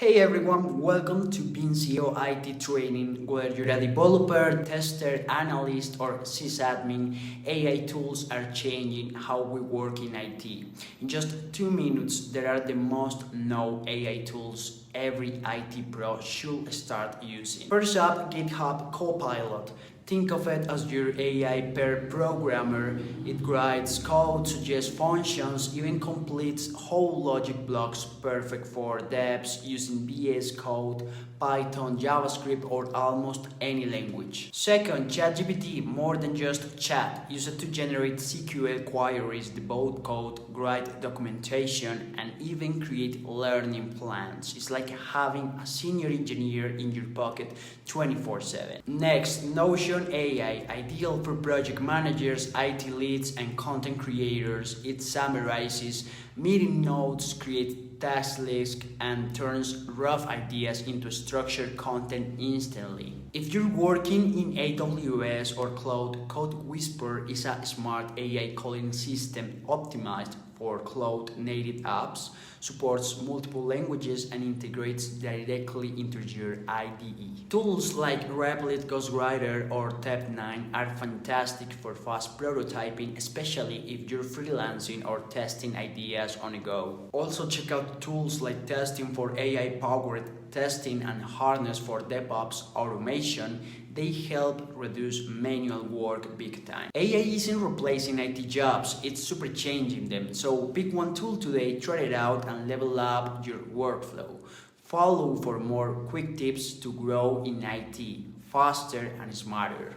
Hey everyone, welcome to BeanCEO IT training. Whether you're a developer, tester, analyst, or sysadmin, AI tools are changing how we work in IT. In just 2 minutes, there are the most known AI tools every IT pro should start using. First up, GitHub Copilot. Think of it as your AI pair programmer. It writes code, suggests functions, even completes whole logic blocks perfect for devs using VS Code, Python, JavaScript, or almost any language. Second, ChatGPT, more than just chat. Use it to generate SQL queries, debug code, write documentation, and even create learning plans. It's like having a senior engineer in your pocket 24/7. Next, Notion AI, ideal for project managers, IT leads, and content creators. It summarizes meeting notes, creates task lists, and turns rough ideas into structured content instantly. If you're working in AWS or cloud, Code Whisper is a smart AI coding system optimized for cloud-native apps, supports multiple languages, and integrates directly into your IDE. Tools like Replit Ghostwriter or Tabnine are fantastic for fast prototyping, especially if you're freelancing or testing ideas on the go. Also check out tools like Testim for AI-powered testing and Harness for DevOps automation. They help reduce manual work big time. AI isn't replacing IT jobs, it's super changing them. So pick one tool today, try it out, and level up your workflow. Follow for more quick tips to grow in IT faster and smarter.